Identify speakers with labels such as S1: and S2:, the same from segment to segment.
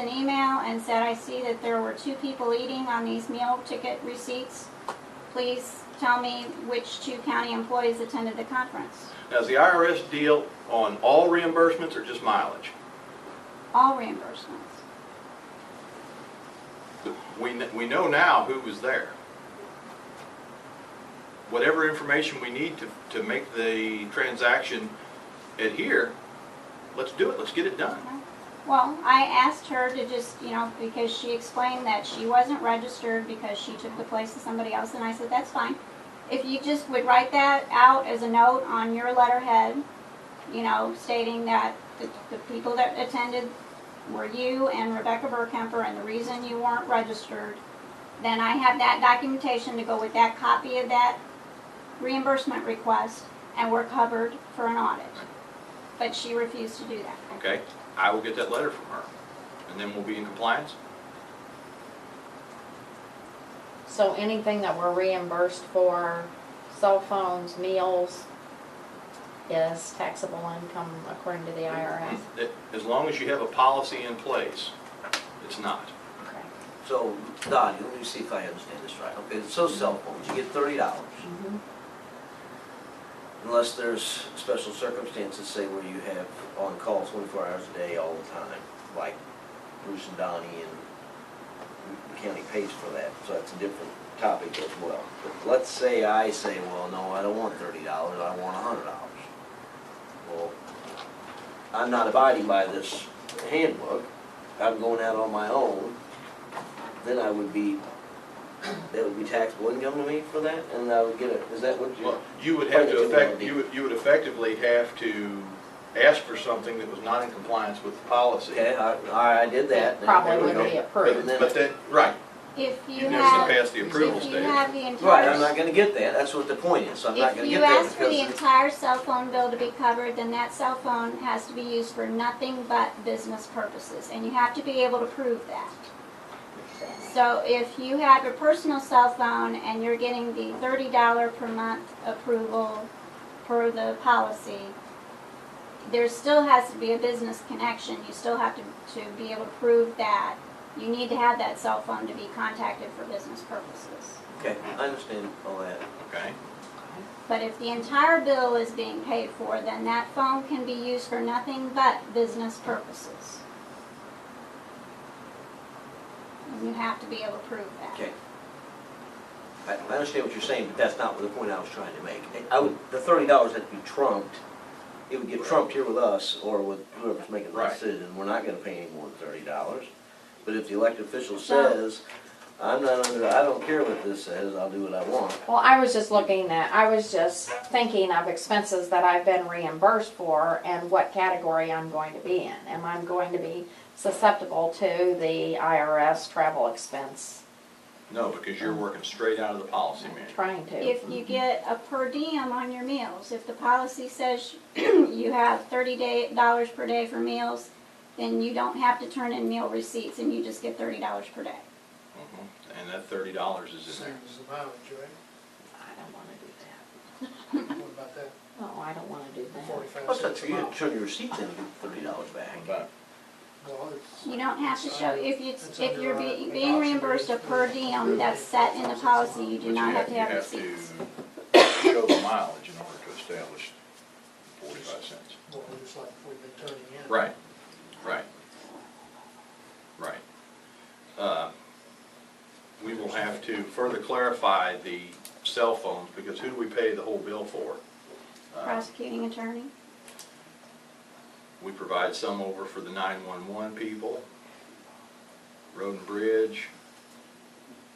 S1: an email and said, I see that there were 2 people eating on these meal ticket receipts. Please tell me which 2 county employees attended the conference.
S2: Now, does the IRS deal on all reimbursements or just mileage?
S1: All reimbursements.
S2: We know now who was there. Whatever information we need to make the transaction adhere, let's do it. Let's get it done.
S1: Well, I asked her to just, because she explained that she wasn't registered because she took the place of somebody else, and I said, that's fine. If you just would write that out as a note on your letterhead, stating that the people that attended were you and Rebecca Burkemper, and the reason you weren't registered, then I have that documentation to go with that copy of that reimbursement request, and we're covered for an audit. But she refused to do that.
S2: Okay, I will get that letter from her, and then we'll be in compliance.
S3: So anything that we're reimbursed for, cell phones, meals, is taxable income according to the IRS?
S2: As long as you have a policy in place, it's not.
S3: Okay.
S4: So, Don, let me see if I understand this right. Okay, so cell phones, you get $30.
S3: Mm-hmm.
S4: Unless there's special circumstances, say where you have on call 24 hours a day all the time, like Bruce and Donnie, and the county pays for that, so that's a different topic as well. But let's say I say, well, no, I don't want $30, I want $100. Well, I'm not abiding by this handbook, I'm going out on my own, then that would be taxable income to me for that, and I would get it. Is that what you?
S2: Well, you would have to you would effectively have to ask for something that was not in compliance with the policy.
S4: Okay, I did that.
S3: Probably wouldn't be approved.
S2: But then, right.
S1: If you
S2: You
S1: have,
S2: pass the approval
S1: if you
S2: stage.
S1: have the entire,
S4: Right, I'm not gonna get that, that's what the point is, so I'm not
S1: if
S4: gonna
S1: you
S4: get that
S1: ask for the
S4: because,
S1: entire cell phone bill to be covered, then that cell phone has to be used for nothing but business purposes, and you have to be able to prove that. So if you have a personal cell phone and you're getting the $30 per month approval per the policy, there still has to be a business connection. You still have to be able to prove that you need to have that cell phone to be contacted for business purposes.
S4: okay, I understand all that.
S2: Okay.
S1: But if the entire bill is being paid for, then that phone can be used for nothing but business purposes. And you have to be able to prove that.
S4: Okay. I understand what you're saying, but that's not the point I was trying to make. The $30 had to be trumped. It would get trumped here with us or with whoever's making the
S2: Right.
S4: decision. We're not gonna pay any more than $30. But if the elected official says, I don't care what this says, I'll do what I want.
S3: Well, I was just thinking of expenses that I've been reimbursed for and what category I'm going to be in. Am I going to be susceptible to the IRS travel expense?
S2: No, because you're working straight out of the policy
S3: I'm
S2: manual.
S3: trying to.
S1: If you get a per diem on your meals, if the policy says you have $30 per day for meals, then you don't have to turn in meal receipts and you just get $30 per day.
S2: And that $30 is in
S5: Same
S2: there.
S5: as the mileage, right?
S3: I don't want to do that.
S5: What about that?
S3: No, I don't want to do that.
S5: 45
S4: Plus,
S5: cents
S4: that's,
S5: a
S4: you
S5: mile.
S4: turn your receipts in and get $30 back.
S2: But
S5: Well, it's.
S1: You don't have to show, if you're
S5: under,
S1: being reimbursed a per diem that's set in the policy, you do not have to have
S2: you
S1: receipts.
S2: show the mileage in order to establish 45 cents.
S5: Well, just like we've been turning in.
S2: Right. We will have to further clarify the cell phones, because who do we pay the whole bill for?
S1: Prosecuting attorney.
S2: We provide some over for the 911 people, road and bridge.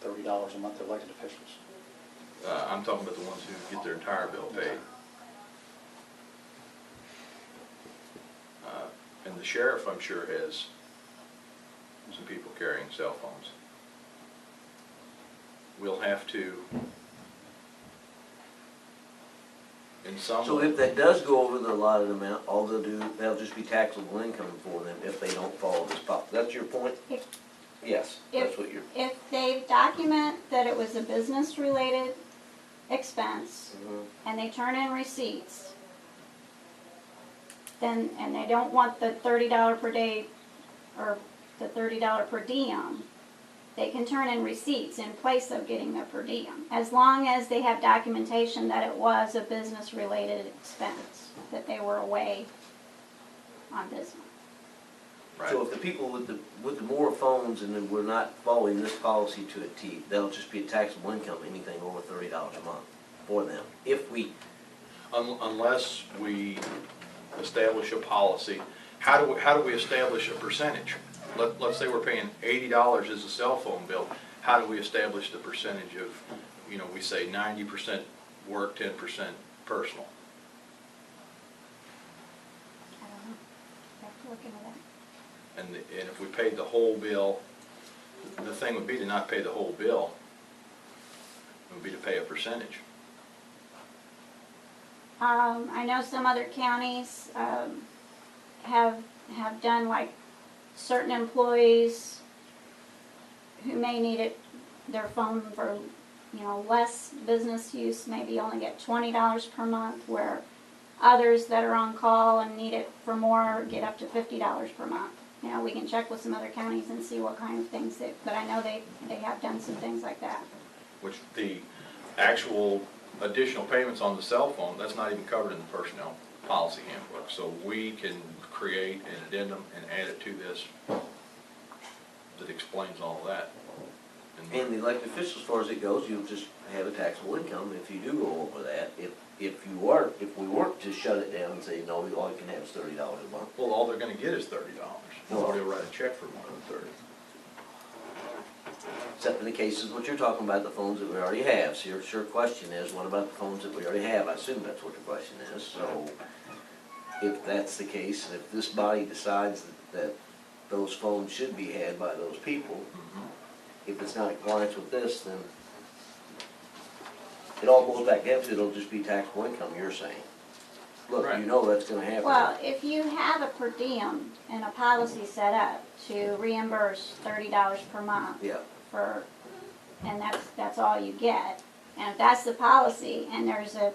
S6: $30 a month elected officials.
S2: I'm talking about the ones who get their entire bill paid. And the sheriff, I'm sure, has some people carrying cell phones. We'll have to, in some.
S4: So if that does go over the allotted amount, all they'll do, that'll just be taxable income for them if they don't follow this policy. That's your point?
S1: If-
S4: Yes, that's what you're.
S1: If they document that it was a business-related expense and they turn in receipts, then, and they don't want the $30 per day or the $30 per diem, they can turn in receipts in place of getting the per diem, as long as they have documentation that it was a business-related expense, that they were away on business.
S4: So if the people with the more phones and then we're not following this policy to a T, that'll just be a taxable income, anything over $30 a month for them. If we,
S2: Unless we establish a policy, how do we establish a percentage? Let's say we're paying $80 as a cell phone bill. How do we establish the percentage of, we say 90% work, 10% personal?
S1: I don't know. Have to look into that.
S2: And if we paid the whole bill, the thing would be to not pay the whole bill. It would be to pay a percentage.
S1: I know some other counties have done, like, certain employees who may need their phone for, less business use, maybe only get $20 per month, where others that are on call and need it for more get up to $50 per month. We can check with some other counties and see what kind of things but I know they have done some things like that.
S2: Which the actual additional payments on the cell phone, that's not even covered in the personnel policy handbook. So we can create an addendum and add it to this that explains all of that.
S4: and the elected officials, as far as it goes, you'll just have a taxable income if you do go over that. If we weren't to shut it down and say, no, all you can have is $30 a month.
S2: Well, all they're gonna get is $30. Nobody will write a check for more than 30.
S4: Except in the cases what you're talking about, the phones that we already have. So your question is, what about the phones that we already have? I assume that's what your question is. So if that's the case, and if this body decides that those phones should be had by those people, if it's not in compliance with this, then it all goes back down to it'll just be taxable income, you're saying. Look,
S2: Right.
S4: that's gonna happen.
S1: Well, if you have a per diem and a policy set up to reimburse $30 per month
S4: Yeah,
S1: and that's all you get, and if that's the policy and there's a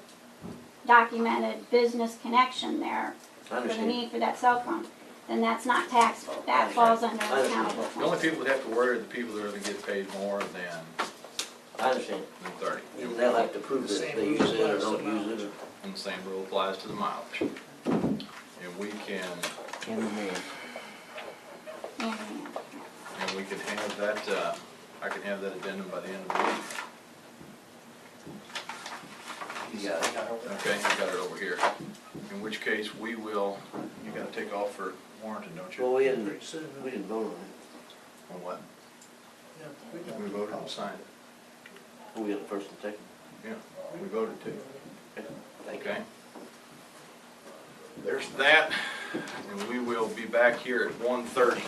S1: documented business connection there
S4: I
S1: for the
S4: understand.
S1: need for that cell phone, then that's not taxable. That falls under accountable
S2: The only
S1: funds.
S2: people that have to worry are the people that are gonna get paid more than
S4: I understand.
S2: 30.
S4: And they'll have to prove that they use it or don't use it.
S2: And the same rule applies to the mileage. And we can have that, I can have that addendum by the end of the week.
S4: You got it.
S2: Okay, I got it over here. In which case, we will, you gotta take off for Warrenton, don't you?
S4: Well, we didn't
S5: Pretty soon.
S4: vote on it.
S2: On what?
S5: Yeah, we got-
S2: We voted and signed it.
S4: We got a first and second.
S2: Yeah, we voted to.
S4: Thank you.
S2: Okay. There's that, and we will be back here at 1:30.